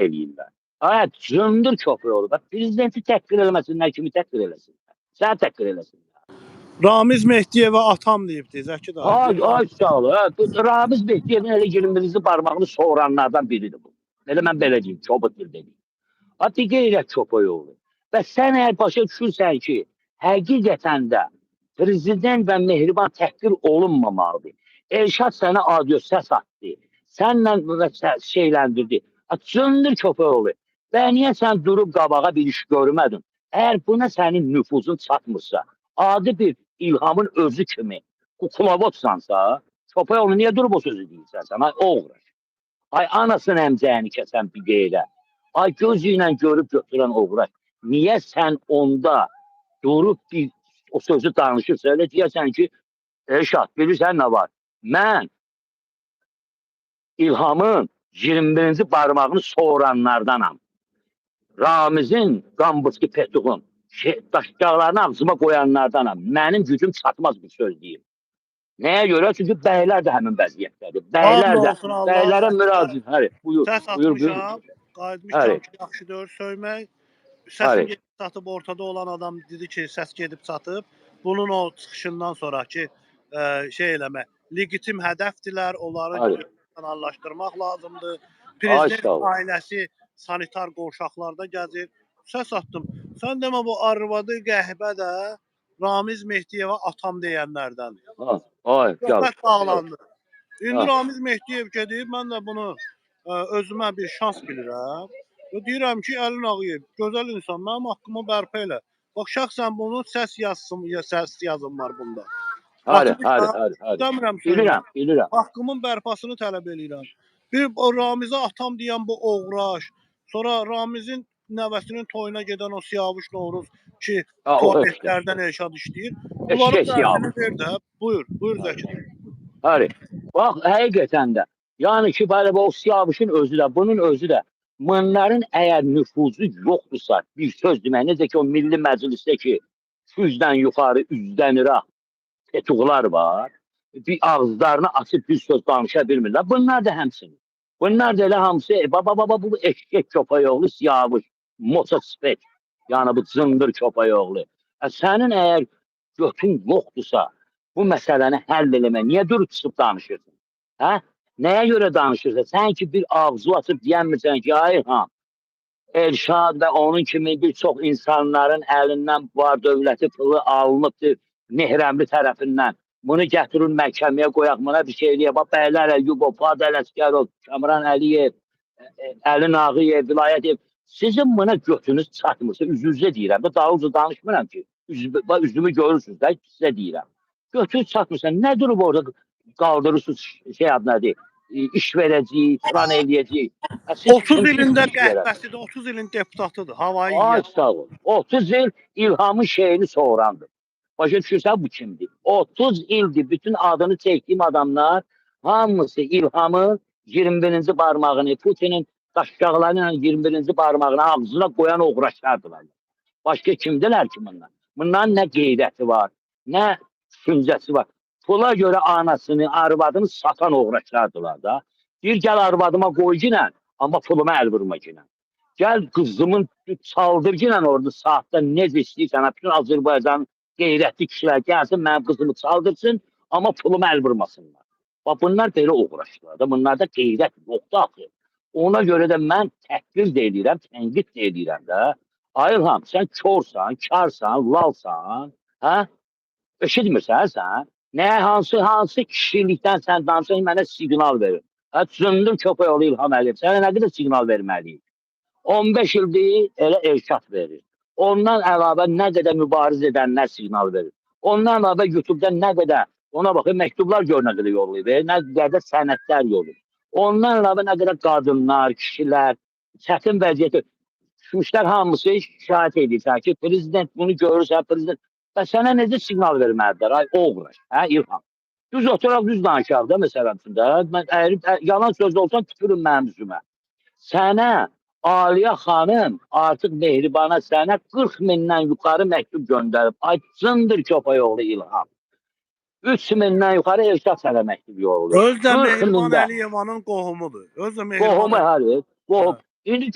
eləyirlər. Ay, cındır köpək olur. Bax, prezidenti təhqir eləməsinlər, kimi təhqir eləsinlər. Sən təhqir eləsinlər. Ramiz Mehdiyevə atam deyibdi Zəki dayı. Ay sağ ol. Bu Ramiz Mehdiyevin elə 21-ci barmağını soğuranlardan biridir bu. Elə mən belə deyim, çobut dil deyim. Hatta qeyrət köpək olur. Və sən əgər başa düşürsən ki, həqiqətən də prezident və mehriban təhqir olunmamalıdır. Elşad sənə audio səs atdı. Sənlə şeyləndirdi. Cındır köpək olur. Və niyə sən durub qabağa bir iş görmədin? Əgər buna sənin nüfuzun çatmırsa, adi bir İlhamın özü kimi kukulavotsansa, köpək olur, niyə durub o sözü deyirsən sən? Ay oğraş. Ay anasının əmcəyini kəsən bir qeyrə. Ay gözü ilə görüb götürən oğraş. Niyə sən onda durub bir o sözü danışırsa, elə deyəsən ki, Elşad, bilirsən nə var? Mən İlhamın 21-ci barmağını soğuranlardanam. Ramizin, Qambıçki Petuğun daşqaqlarını ağzıma qoyanlardanam. Mənim gücüm çatmaz bir söz deyim. Nəyə görə? Çünki bəylər də həmin vəziyyətdədir. Bəylər də, bəylərə müraciət. Həri, buyur. Səs atmışam, qayıtmışam ki, yaxşıdır söymək. Səsin gedib çatıb ortada olan adam dedi ki, səs gedib çatıb. Bunun o çıxışından sonraki şey eləmək, legitim hədəfdirlər, onları kanallaşdırmaq lazımdır. Prezident ailəsi sanitar qovşaqlarda gəzir. Səs atdım. Sən demə bu arvadı qəhbə də Ramiz Mehdiyevə atam deyənlərdəndir. Söhbət bağlandı. İndi Ramiz Mehdiyev gedib, mən də bunu özümə bir şans bilirəm. Və deyirəm ki, Əlin Ağayev, gözəl insan, mənim haqqımı bərpa elə. Bax, şəxsən bunu səs yazım var bunda. Bilirəm. Haqqımın bərpasını tələb edirəm. Bir Ramizə atam deyən bu oğraş, sonra Ramizin nəvəsinin toyuna gedən o Siyavuş Novruz ki, tualetlərdən Elşad işləyir. Bunların dərsini ver də. Buyur Zəki. Həri, bax, həqiqətən də, yəni ki, o Siyavuşun özü də, bunun özü də, bunların əgər nüfuzu yoxdursa, bir söz demək, necə ki, o Milli Məclisdə ki, 200-dən yuxarı, üzdən iraq petuqlar var, bir ağızlarını açıb bir söz danışa bilmirlər. Bunlar da həmsini. Bunlar da elə hamısı, bu eşkək köpək oğlu Siyavuş, motospek, yəni bu cındır köpək oğlu. Sənin əgər götün yoxdursa, bu məsələni həll eləmək, niyə durub çıxıb danışırsın? Hə? Nəyə görə danışırsan? Sən ki bir ağzı açıb deyənmirsən ki, Ayhan, Elşad və onun kimi bir çox insanların əlindən var dövləti pılı alınıbdır Nehrəmli tərəfindən. Bunu gətirin məhkəməyə qoyaq, buna bir şey eləyək. Bax, Bəylər Əyyubov, Fuad Ələsgərov, Kamran Əliyev, Əlin Ağayev, Vilayət ev. Sizin buna götünüz çatmırsa, üzünüzə deyirəm. Daha danışmıram ki, üzümü görürsünüz də, sizə deyirəm. Götünüz çatmırsa, nə durub orada qaldırırsınız şey adına deyil, iş verəcəyik, plan eləyəcəyik. 30 ilində qəhbəsidir, 30 ilin deputatıdır, havayı yer. Sağ ol. 30 il İlhamın şeyini soğurandır. Başa düşürsən bu kimdir? 30 ildir bütün adını çəkdiyim adamlar hamısı İlhamın 21-ci barmağını, Putinin daşqaqlarıyla 21-ci barmağını ağzına qoyan uğraşlardılar. Başqa kimdilər ki bunlar? Bunların nə qeyrəti var, nə düşüncəsi var. Pula görə anasını, arvadını satan uğraşlardılar da. Bir gəl arvadıma qoy ginən, amma puluma əl vurma ginən. Gəl qızımın çaldır ginən orada saatda necə istəyirsən, bütün Azərbaycanın qeyrətli kişilər gəlsin, mənim qızımı çaldırsın, amma pulumu əl vurmasınlar. Bax, bunlar belə uğraşdılar da, bunlarda qeyrət yoxdur axı. Ona görə də mən təhqir də edirəm, tənqid də edirəm də. Ayılham, sən körsən, karsan, lalsan, hə? Eşitmirsən sən? Nə, hansı kişilikdən sən danışan mənə siqnal verir. Hə, cındır köpək oğlu İlham Əliyev, sənə nə qədər siqnal verməliyik? 15 ildir elə Elşad verir. Ondan əlavə nə qədər mübariz edənlər siqnal verir. Ondan əlavə YouTube-da nə qədər, ona baxın, məktublar gör nə qədər yollayıb, nə qədər sənədlər yollayıb. Ondan əlavə nə qədər qadınlar, kişilər, çətin vəziyyəti, düşmüşlər hamısı şikayət edirsən ki, prezident bunu görürsə, prezident, və sənə necə siqnal verməlidirlər, ay oğraş, hə, İlham. Düz oturaq, düz danışaq da məsələn üçün, yalan söz olsan tüpürün mənim üzümə. Sənə Aliyə xanım artıq Mehribana sənə 40 mindən yuxarı məktub göndərib. Ay, cındır köpək oğlu İlham. 3 mindən yuxarı Elşad sənə məktub yollayıb. Özdə Mehriban Əliyevanın qohumudur. Qohumu, həri. Qohum. İndi